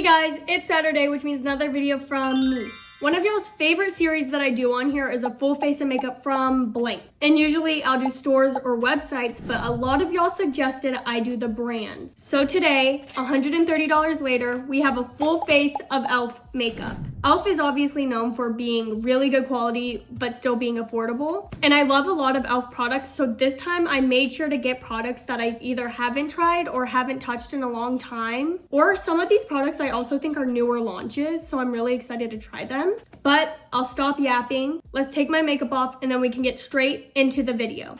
guys, it's Saturday, which means another video from me. One of y'all's favorite series that I do on here is a full face of makeup from blank. And usually I'll do stores or websites, but a lot of y'all suggested I do the brands. So today, $130 later, we have a full face of E.L.F. makeup. E.L.F. is obviously known for being really good quality, but still being affordable. And I love a lot of E.L.F. products, so this time I made sure to get products that I either haven't tried or haven't touched in a long time. Or some of these products I also think are newer launches, so I'm really excited to try them. But I'll stop yapping. Let's take my makeup off and then we can get straight into the video.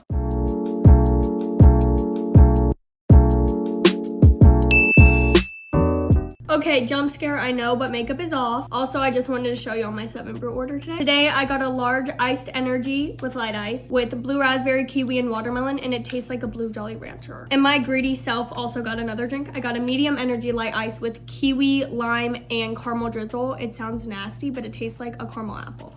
Okay, jump scare, I know, but makeup is off. Also, I just wanted to show you all my 7 brew order today. Today, I got a large iced energy with light ice with blue raspberry, kiwi, and watermelon, and it tastes like a blue Jolly Rancher. And my greedy self also got another drink. I got a medium energy light ice with kiwi, lime, and caramel drizzle. It sounds nasty, but it tastes like a caramel apple.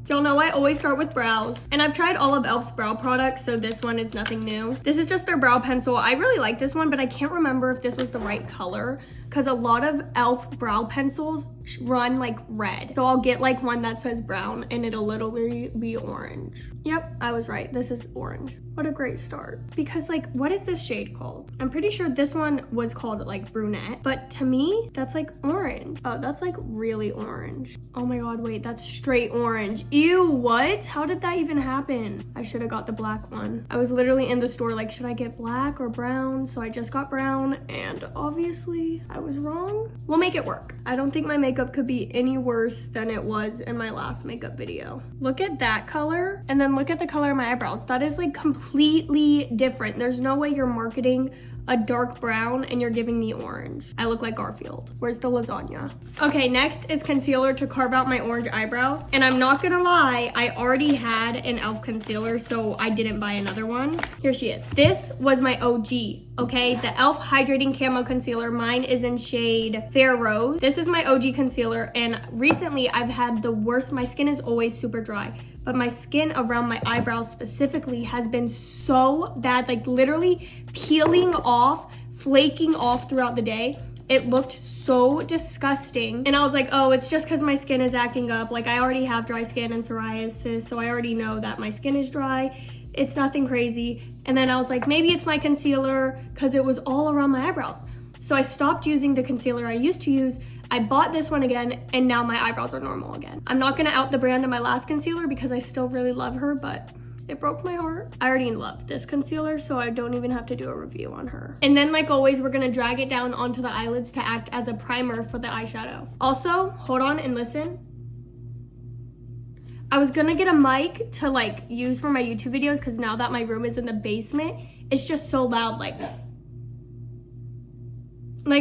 Y'all know I always start with brows, and I've tried all of E.L.F.'s brow products, so this one is nothing new. This is just their brow pencil. I really like this one, but I can't remember if this was the right color because a lot of E.L.F. brow pencils run like red. So I'll get like one that says brown and it'll literally be orange. Yep, I was right. This is orange. What a great start. Because like, what is this shade called? I'm pretty sure this one was called like brunette, but to me, that's like orange. Oh, that's like really orange. Oh my God, wait, that's straight orange. Ew, what? How did that even happen? I should have got the black one. I was literally in the store like, should I get black or brown? So I just got brown and obviously I was wrong. We'll make it work. I don't think my makeup could be any worse than it was in my last makeup video. Look at that color and then look at the color of my eyebrows. That is like completely different. There's no way you're marketing a dark brown and you're giving me orange. I look like Garfield. Where's the lasagna? Okay, next is concealer to carve out my orange eyebrows. And I'm not gonna lie, I already had an E.L.F. concealer, so I didn't buy another one. Here she is. This was my OG, okay? The E.L.F. Hydrating Camo Concealer. Mine is in shade Fair Rose. This is my OG concealer, and recently I've had the worst. My skin is always super dry, but my skin around my eyebrows specifically has been so bad, like literally peeling off, flaking off throughout the day. It looked so disgusting. And I was like, oh, it's just because my skin is acting up. Like I already have dry skin and psoriasis, so I already know that my skin is dry. It's nothing crazy. And then I was like, maybe it's my concealer because it was all around my eyebrows. So I stopped using the concealer I used to use. I bought this one again, and now my eyebrows are normal again. I'm not gonna out the brand of my last concealer because I still really love her, but it broke my heart. I already love this concealer, so I don't even have to do a review on her. And then like always, we're gonna drag it down onto the eyelids to act as a primer for the eyeshadow. Also, hold on and listen. I was gonna get a mic to like use for my YouTube videos because now that my room is in the basement, it's just so loud, like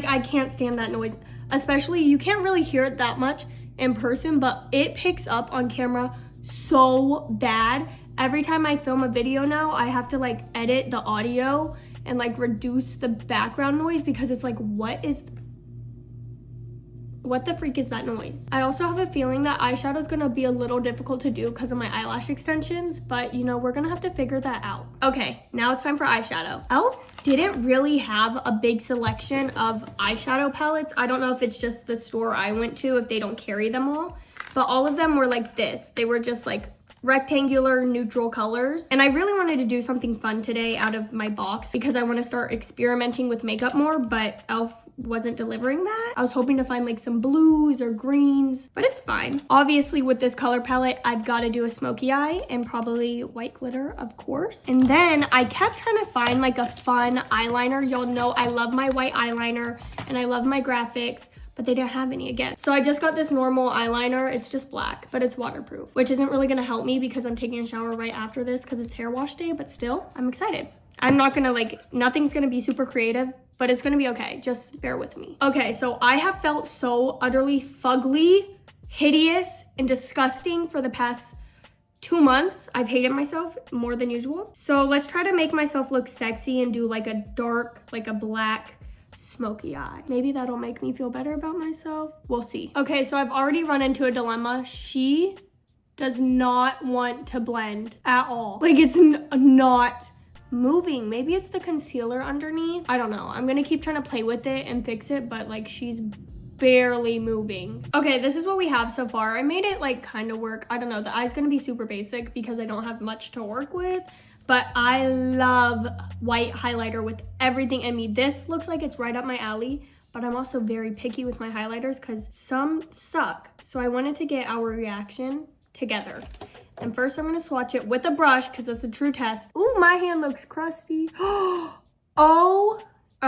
I can't stand that noise. Especially, you can't really hear it that much in person, but it picks up on camera so bad. Every time I film a video now, I have to like edit the audio and like reduce the background noise because it's like, what the freak is that noise? I also have a feeling that eyeshadow is gonna be a little difficult to do because of my eyelash extensions, but you know, we're gonna have to figure that out. Okay, now it's time for eyeshadow. E.L.F. didn't really have a big selection of eyeshadow palettes. I don't know if it's just the store I went to, if they don't carry them all, but all of them were like this. They were just like rectangular neutral colors. And I really wanted to do something fun today out of my box because I want to start experimenting with makeup more, but E.L.F. wasn't delivering that. I was hoping to find like some blues or greens, but it's fine. Obviously with this color palette, I've got to do a smoky eye and probably white glitter, of course. And then I kept trying to find like a fun eyeliner. Y'all know I love my white eyeliner and I love my graphics, but they didn't have any again. So I just got this normal eyeliner. It's just black, but it's waterproof, which isn't really gonna help me because I'm taking a shower right after this because it's hair wash day, but still, I'm excited. I'm not gonna nothing's gonna be super creative, but it's gonna be okay. Just bear with me. Okay, so I have felt so utterly fugly, hideous, and disgusting for the past 2 months. I've hated myself more than usual. So let's try to make myself look sexy and do like a dark, like a black, smoky eye. Maybe that'll make me feel better about myself. We'll see. Okay, so I've already run into a dilemma. She does not want to blend at all. Like it's not moving. Maybe it's the concealer underneath. I don't know. I'm gonna keep trying to play with it and fix it, but like she's barely moving. Okay, this is what we have so far. I made it like kind of work. I don't know. The eye's gonna be super basic because I don't have much to work with, but I love white highlighter with everything in me. This looks like it's right up my alley, but I'm also very picky with my highlighters because some suck. So I wanted to get our reaction together. And first I'm gonna swatch it with a brush because that's a true test. Ooh, my hand looks crusty. Oh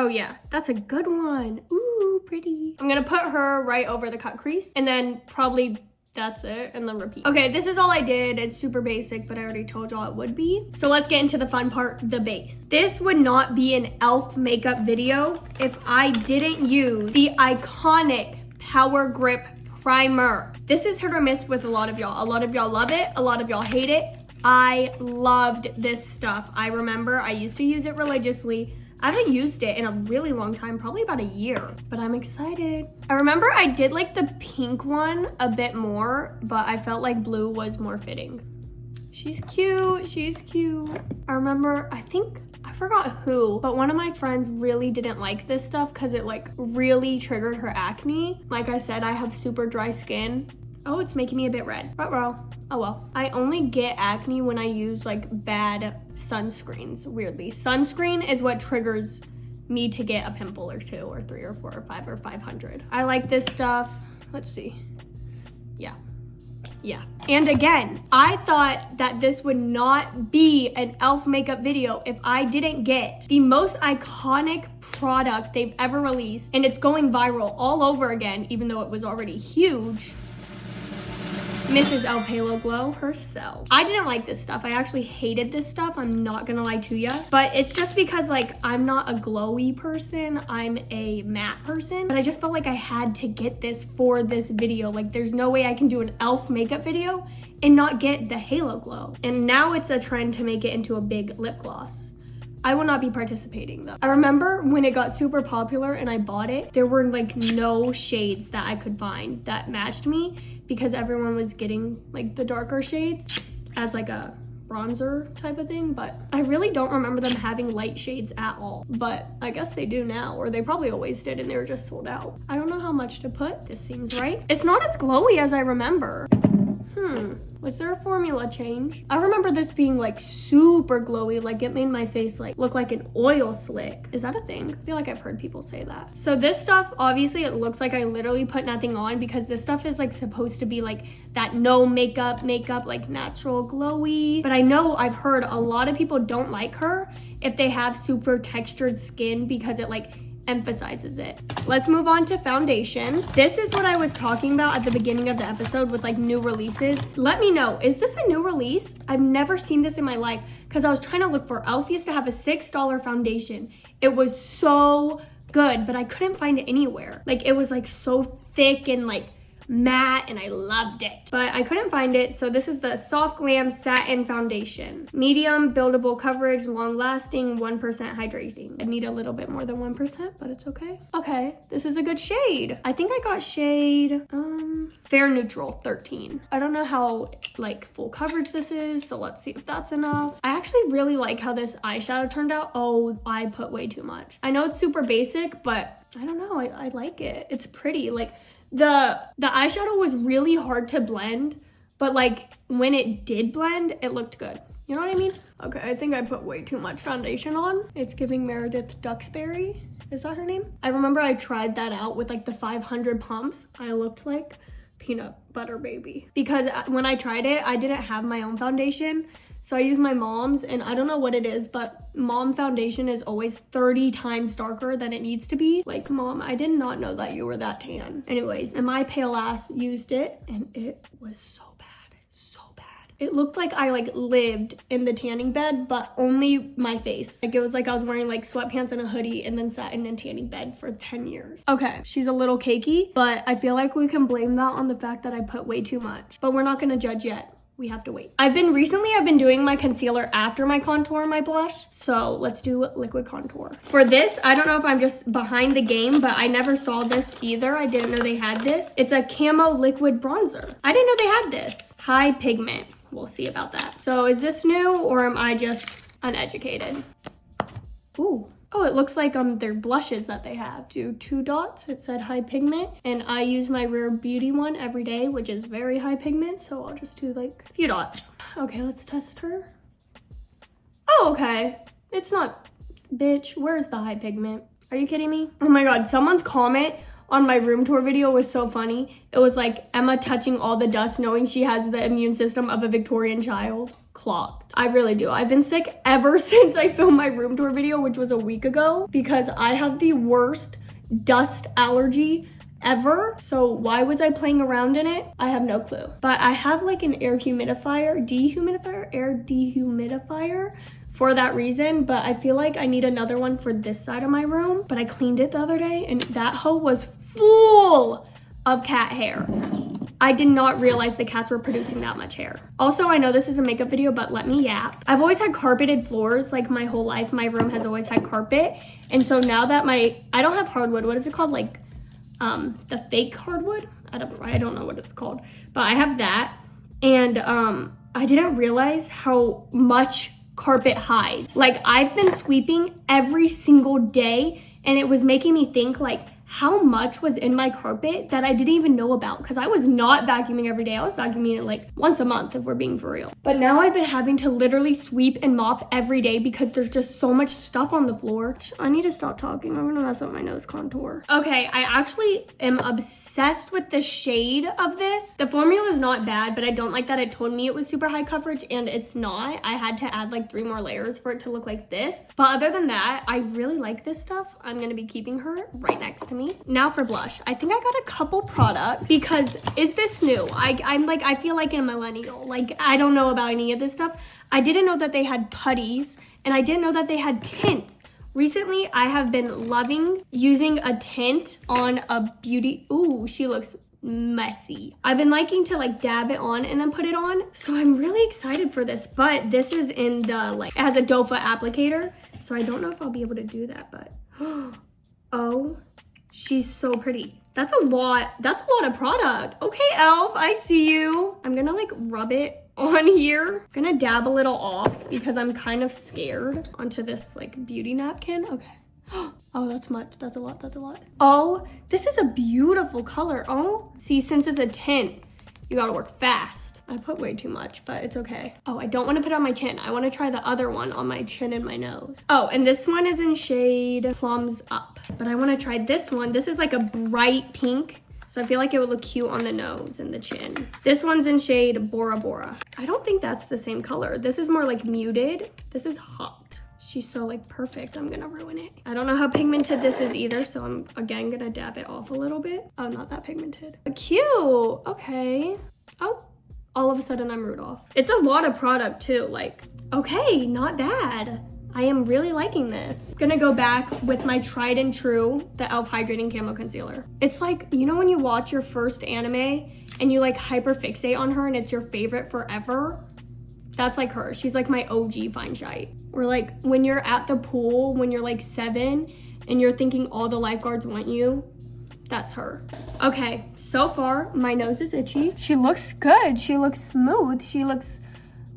yeah, that's a good one. Ooh, pretty. I'm gonna put her right over the cut crease and then probably that's it, and then repeat. Okay, this is all I did. It's super basic, but I already told y'all it would be. So let's get into the fun part, the base. This would not be an e.l.f. makeup video if I didn't use the iconic Power Grip Primer. This is hit or miss with a lot of y'all. A lot of y'all love it, a lot of y'all hate it. I loved this stuff. I remember I used to use it religiously. I haven't used it in a really long time, probably about a year, but I'm excited. I remember I did like the pink one a bit more, but I felt like blue was more fitting. She's cute, she's cute. I remember, I forgot who, but one of my friends really didn't like this stuff because it like really triggered her acne. Like I said, I have super dry skin. Oh, it's making me a bit red. Well, oh well. I only get acne when I use like bad sunscreens, weirdly. Sunscreen is what triggers me to get a pimple or 2 or 3 or 4 or 5 or 500. I like this stuff. Let's see. Yeah. And again, I thought that this would not be an e.l.f. makeup video if I didn't get the most iconic product they've ever released, and it's going viral all over again, even though it was already huge. Mrs. E.L.F. Halo Glow herself. I didn't like this stuff. I actually hated this stuff. I'm not gonna lie to you. But it's just because like I'm not a glowy person. I'm a matte person. But I just felt like I had to get this for this video. Like there's no way I can do an e.l.f. makeup video and not get the Halo Glow. And now it's a trend to make it into a big lip gloss. I will not be participating though. I remember when it got super popular and I bought it, there were like no shades that I could find that matched me because everyone was getting like the darker shades as like a bronzer type of thing, but I really don't remember them having light shades at all. But I guess they do now, or they probably always did and they were just sold out. I don't know how much to put. This seems right. It's not as glowy as I remember. Was there a formula change? I remember this being like super glowy, like it made my face like look like an oil slick. Is that a thing? I feel like I've heard people say that. So this stuff, obviously it looks like I literally put nothing on because this stuff is like supposed to be like that no makeup, like natural glowy. But I know I've heard a lot of people don't like her if they have super textured skin because it like emphasizes it. Let's move on to foundation. This is what I was talking about at the beginning of the episode with like new releases. Let me know, is this a new release? I've never seen this in my life because I was trying to look for e.l.f. used to have a $6 foundation. It was so good, but I couldn't find it anywhere. Like it was like so thick and like matte and I loved it, but I couldn't find it. So this is the Soft Glam Satin Foundation. Medium, buildable coverage, long lasting, 1% hydrating. I need a little bit more than 1%, but it's okay. Okay, this is a good shade. I think I got shade Fair Neutral 13. I don't know how like full coverage this is, so let's see if that's enough. I actually really like how this eyeshadow turned out. Oh, I put way too much. I know it's super basic, but I don't know, I like it. It's pretty. Like the eyeshadow was really hard to blend, but like when it did blend, it looked good. You know what I mean? Okay, I think I put way too much foundation on. It's giving Meredith Duxbury. Is that her name? I remember I tried that out with like the 500 pumps. I looked like peanut butter baby. Because when I tried it, I didn't have my own foundation. So I used my mom's, and I don't know what it is, but mom foundation is always 30 times darker than it needs to be. Like, Mom, I did not know that you were that tan. Anyways, and my pale ass used it, and it was so bad, so bad. It looked like I like lived in the tanning bed, but only my face. Like it was like I was wearing like sweatpants and a hoodie and then sat in a tanning bed for 10 years. Okay, she's a little cakey, but I feel like we can blame that on the fact that I put way too much. But we're not gonna judge yet. We have to wait. I've been doing my concealer after my contour and my blush. So let's do liquid contour. For this, I don't know if I'm just behind the game, but I never saw this either. I didn't know they had this. It's a camo liquid bronzer. I didn't know they had this. High pigment. We'll see about that. So is this new or am I just uneducated. Ooh. Oh, it looks like their blushes that they have. Do 2 dots. It said high pigment. And I use my Rare Beauty one every day, which is very high pigment. So I'll just do like a few dots. Okay, let's test her. Oh, okay. It's not, bitch, where's the high pigment? Are you kidding me? Oh my God, someone's comment on my room tour video was so funny. It was like Emma touching all the dust knowing she has the immune system of a Victorian child. Clocked. I really do. I've been sick ever since I filmed my room tour video, which was a week ago, because I have the worst dust allergy ever. So why was I playing around in it? I have no clue. But I have like an air dehumidifier for that reason, but I feel like I need another one for this side of my room. But I cleaned it the other day and that hoe was full of cat hair. I did not realize the cats were producing that much hair. Also, I know this is a makeup video, but let me yap. I've always had carpeted floors like my whole life. My room has always had carpet. And so now that I don't have hardwood, what is it called? Like the fake hardwood? I don't know what it's called, but I have that. And I didn't realize how much carpet hide. Like I've been sweeping every single day and it was making me think like how much was in my carpet that I didn't even know about, because I was not vacuuming every day. I was vacuuming it like once a month if we're being for real. But now I've been having to literally sweep and mop every day because there's just so much stuff on the floor. I need to stop talking. I'm gonna mess up my nose contour. Okay, I actually am obsessed with the shade of this. The formula is not bad, but I don't like that it told me it was super high coverage and it's not. I had to add like 3 more layers for it to look like this. But other than that, I really like this stuff. I'm gonna be keeping her right next to me. Now for blush. I think I got a couple products because is this new? I feel like a millennial. Like I don't know about any of this stuff. I didn't know that they had putties and I didn't know that they had tints. Recently, I have been loving using a tint on a beauty. Ooh, she looks messy. I've been liking to like dab it on and then put it on. So I'm really excited for this, but this is in the like, it has a doe foot applicator. So I don't know if I'll be able to do that, but oh. She's so pretty. That's a lot of product. Okay, E.L.F, I see you. I'm gonna like rub it on here. I'm gonna dab a little off because I'm kind of scared onto this like beauty napkin. Okay. Oh, that's much. That's a lot. Oh, this is a beautiful color. Oh, see, since it's a tint, you gotta work fast. I put way too much, but it's okay. Oh, I don't want to put it on my chin. I want to try the other one on my chin and my nose. Oh, and this one is in shade Plums Up. But I want to try this one. This is like a bright pink. So I feel like it would look cute on the nose and the chin. This one's in shade Bora Bora. I don't think that's the same color. This is more like muted. This is hot. She's so like perfect. I'm gonna ruin it. I don't know how pigmented this is either, so I'm again gonna dab it off a little bit. Oh, not that pigmented. Cute. Okay. Oh. All of a sudden I'm Rudolph. It's a lot of product too, like, okay, not bad. I am really liking this. Gonna go back with my tried and true, the E.L.F. Hydrating Camo Concealer. It's like, you know when you watch your first anime and you like hyper fixate on her and it's your favorite forever? That's like her. She's like my OG fine shite. Or like when you're at the pool, when you're like 7 and you're thinking all the lifeguards want you, that's her. Okay, so far, my nose is itchy. She looks good. She looks smooth. She looks,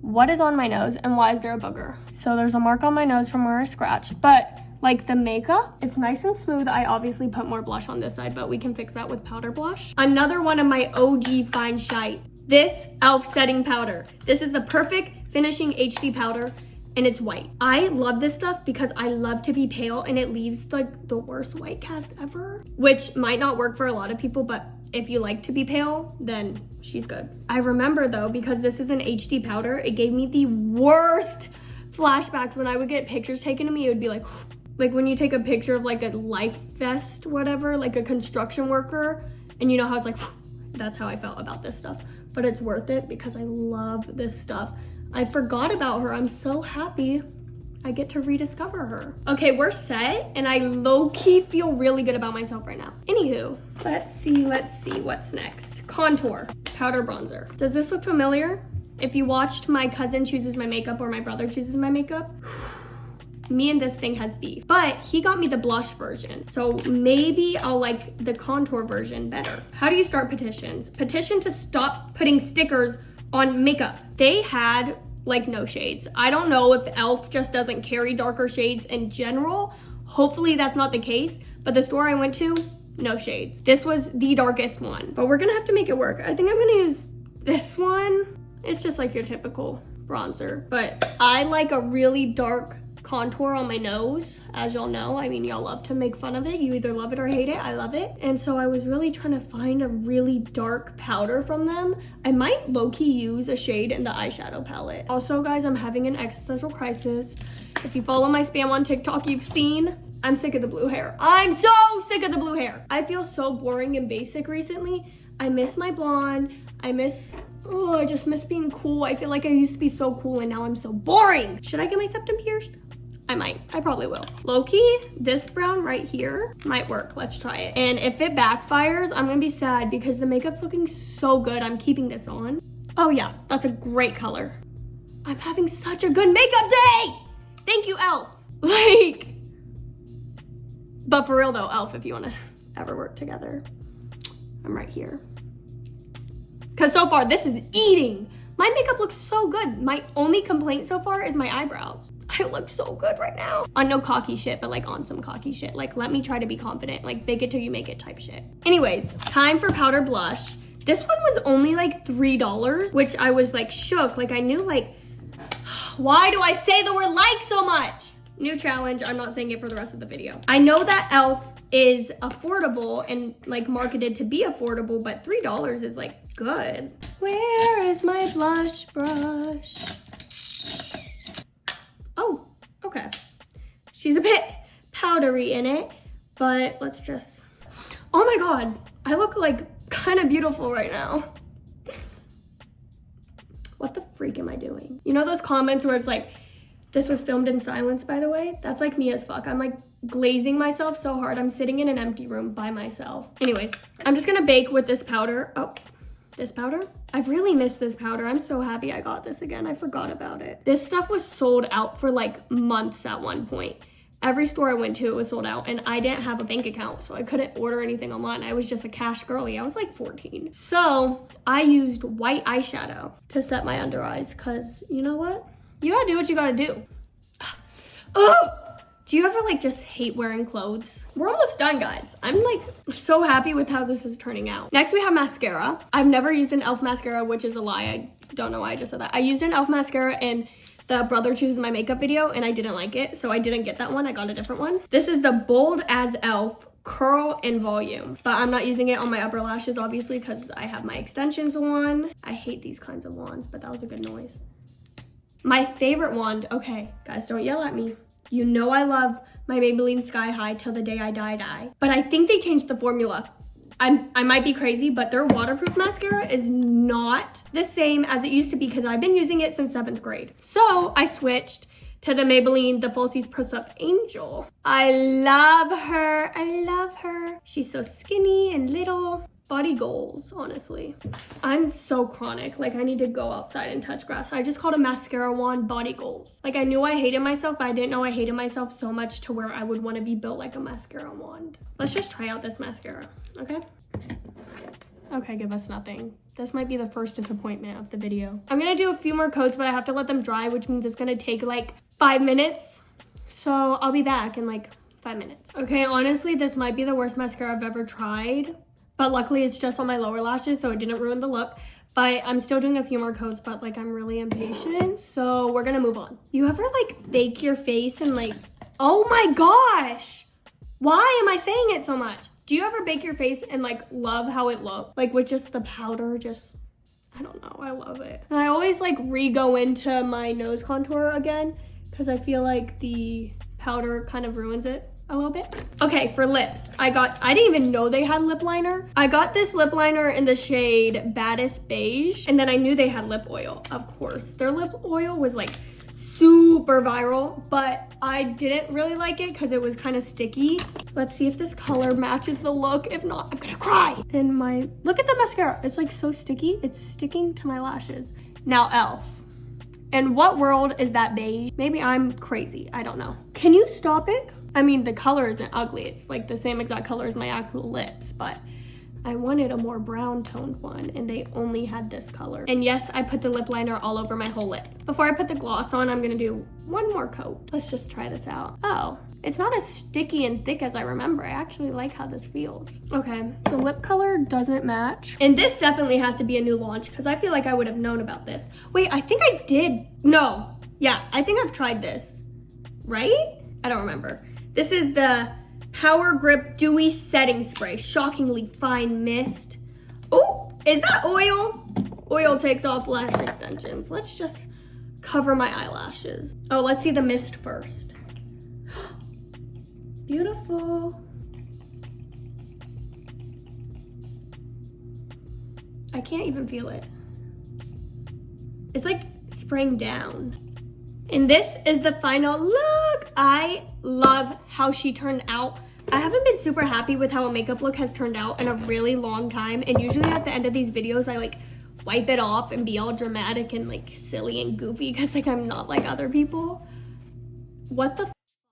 what is on my nose and why is there a booger? So there's a mark on my nose from where I scratched, but like the makeup, it's nice and smooth. I obviously put more blush on this side, but we can fix that with powder blush. Another one of my OG fine shite, this E.L.F. setting powder. This is the perfect finishing HD powder. And it's white. I love this stuff because I love to be pale and it leaves like the worst white cast ever, which might not work for a lot of people, but if you like to be pale, then she's good. I remember though, because this is an HD powder, it gave me the worst flashbacks when I would get pictures taken of me. It would be like when you take a picture of like a life vest, whatever, like a construction worker, and you know how it's like, that's how I felt about this stuff. But it's worth it because I love this stuff. I forgot about her. I'm so happy I get to rediscover her. Okay, we're set, and I low-key feel really good about myself right now. Anywho, let's see what's next. Contour, powder bronzer. Does this look familiar? If you watched My Cousin Chooses My Makeup or My Brother Chooses My Makeup, me and this thing has beef. But he got me the blush version, so maybe I'll like the contour version better. How do you start petitions? Petition to stop putting stickers on makeup. They had like no shades. I don't know if E.L.F just doesn't carry darker shades in general. Hopefully that's not the case, but the store I went to, no shades. This was the darkest one, but we're gonna have to make it work. I think I'm gonna use this one. It's just like your typical bronzer, but I like a really dark contour on my nose, as y'all know. I mean, y'all love to make fun of it. You either love it or hate it. I love it. And so I was really trying to find a really dark powder from them. I might low-key use a shade in the eyeshadow palette. Also, guys, I'm having an existential crisis. If you follow my spam on TikTok, you've seen I'm sick of the blue hair. I'm so sick of the blue hair. I feel so boring and basic recently. I miss my blonde. I just miss being cool. I feel like I used to be so cool and now I'm so boring. Should I get my septum pierced? I might. I probably will. Low-key, this brown right here might work. Let's try it. And if it backfires, I'm gonna be sad because the makeup's looking so good. I'm keeping this on. Oh yeah, that's a great color. I'm having such a good makeup day! Thank you, E.L.F. Like, but for real though, E.L.F, if you wanna ever work together, I'm right here. Cause so far, this is eating. My makeup looks so good. My only complaint so far is my eyebrows. I look so good right now. On no cocky shit, but like on some cocky shit. Like, let me try to be confident, like fake it till you make it type shit. Anyways, time for powder blush. This one was only like $3, which I was like shook. Like I knew like, why do I say the word like so much? New challenge, I'm not saying it for the rest of the video. I know that E.L.F is affordable and like marketed to be affordable, but $3 is like good. Where is my blush brush? Oh, okay. She's a bit powdery in it, but let's just, oh my God, I look like kind of beautiful right now. What the freak am I doing? You know those comments where it's like, this was filmed in silence, by the way? That's like me as fuck. I'm like glazing myself so hard. I'm sitting in an empty room by myself. Anyways, I'm just gonna bake with this powder. Oh, this powder? I've really missed this powder. I'm so happy I got this again. I forgot about it. This stuff was sold out for like months at one point. Every store I went to, it was sold out, and I didn't have a bank account, so I couldn't order anything online. I was just a cash girly. I was like 14. So I used white eyeshadow to set my under eyes, cause you know what? You gotta do what you gotta do. Oh! Do you ever like just hate wearing clothes? We're almost done, guys. I'm like so happy with how this is turning out. Next we have mascara. I've never used an E.L.F mascara, which is a lie. I don't know why I just said that. I used an E.L.F mascara in the Brother Chooses My Makeup video and I didn't like it, so I didn't get that one. I got a different one. This is the Bold as E.L.F Curl and Volume, but I'm not using it on my upper lashes, obviously, because I have my extensions on. I hate these kinds of wands, but that was a good noise. My favorite wand, okay, guys, don't yell at me. You know I love my Maybelline Sky High Till the Day I Die, but I think they changed the formula. I might be crazy, but their waterproof mascara is not the same as it used to be because I've been using it since 7th grade. So I switched to the Maybelline The Falsies Press Up Angel. I love her, I love her. She's so skinny and little. Body goals, honestly. I'm so chronic. Like I need to go outside and touch grass. I just called a mascara wand body goals. Like I knew I hated myself, but I didn't know I hated myself so much to where I would want to be built like a mascara wand. Let's just try out this mascara, okay? Okay, give us nothing. This might be the first disappointment of the video. I'm gonna do a few more coats, but I have to let them dry, which means it's gonna take like 5 minutes. So I'll be back in like 5 minutes. Okay, honestly, this might be the worst mascara I've ever tried. But luckily it's just on my lower lashes, so it didn't ruin the look. But I'm still doing a few more coats, but like I'm really impatient, so we're gonna move on. You ever like bake your face and like, oh my gosh, why am I saying it so much? Do you ever bake your face and like love how it looks? Like with just the powder, just, I don't know, I love it. And I always like re-go into my nose contour again, because I feel like the powder kind of ruins it a little bit. Okay, for lips, I didn't even know they had lip liner. I got this lip liner in the shade Baddest Beige, and then I knew they had lip oil, of course. Their lip oil was like super viral, but I didn't really like it because it was kind of sticky. Let's see if this color matches the look. If not, I'm gonna cry. And look at the mascara. It's like so sticky. It's sticking to my lashes. Now E.L.F. In what world is that beige? Maybe I'm crazy, I don't know. Can you stop it? I mean, the color isn't ugly. It's like the same exact color as my actual lips, but I wanted a more brown toned one and they only had this color. And yes, I put the lip liner all over my whole lip. Before I put the gloss on, I'm gonna do one more coat. Let's just try this out. Oh, it's not as sticky and thick as I remember. I actually like how this feels. Okay, the lip color doesn't match. And this definitely has to be a new launch because I feel like I would have known about this. Wait, I think I did. No, yeah, I think I've tried this, right? I don't remember. This is the Power Grip Dewy Setting Spray. Shockingly fine mist. Oh, is that oil? Oil takes off lash extensions. Let's just cover my eyelashes. Oh, let's see the mist first. Beautiful. I can't even feel it. It's like spraying down. And this is the final look. I love how she turned out. I haven't been super happy with how a makeup look has turned out in a really long time. And usually at the end of these videos, I like wipe it off and be all dramatic and like silly and goofy because like I'm not like other people. What the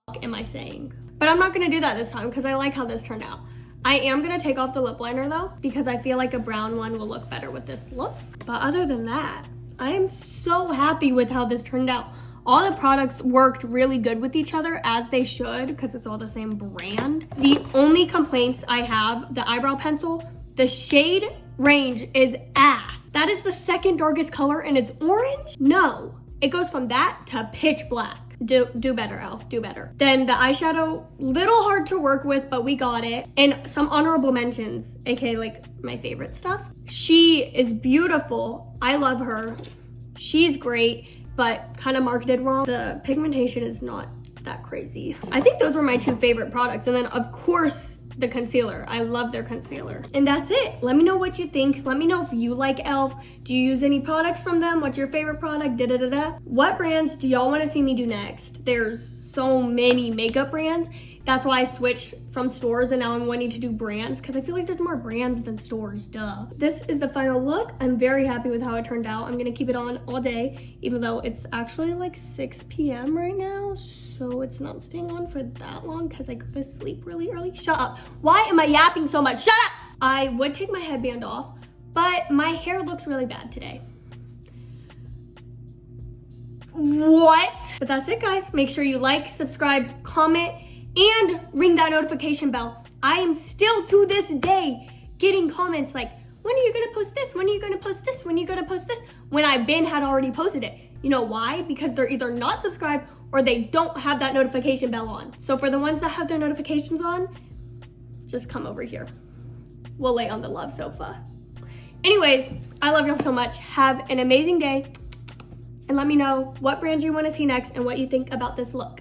fuck am I saying? But I'm not gonna do that this time because I like how this turned out. I am gonna take off the lip liner though because I feel like a brown one will look better with this look. But other than that, I am so happy with how this turned out. All the products worked really good with each other, as they should, because it's all the same brand. The only complaints I have, the eyebrow pencil, the shade range is ass. That is the second darkest color and it's orange? No, it goes from that to pitch black. Do better, E.L.F, do better. Then the eyeshadow, little hard to work with, but we got it. And some honorable mentions, aka like my favorite stuff. She is beautiful, I love her. She's great, but kind of marketed wrong. The pigmentation is not that crazy. I think those were my two favorite products. And then of course, the concealer. I love their concealer. And that's it. Let me know what you think. Let me know if you like E.L.F. Do you use any products from them? What's your favorite product? Da-da-da-da. What brands do y'all want to see me do next? There's so many makeup brands. That's why I switched from stores and now I'm wanting to do brands because I feel like there's more brands than stores, duh. This is the final look. I'm very happy with how it turned out. I'm gonna keep it on all day, even though it's actually like 6 p.m. right now. So it's not staying on for that long because I go to sleep really early. Shut up. Why am I yapping so much? Shut up! I would take my headband off, but my hair looks really bad today. What? But that's it, guys. Make sure you like, subscribe, comment, and ring that notification bell. I am still to this day getting comments like, when are you gonna post this? When are you gonna post this? When are you gonna post this? When I had already posted it. You know why? Because they're either not subscribed or they don't have that notification bell on. So for the ones that have their notifications on, just come over here. We'll lay on the love sofa. Anyways, I love y'all so much. Have an amazing day. And let me know what brand you want to see next and what you think about this look.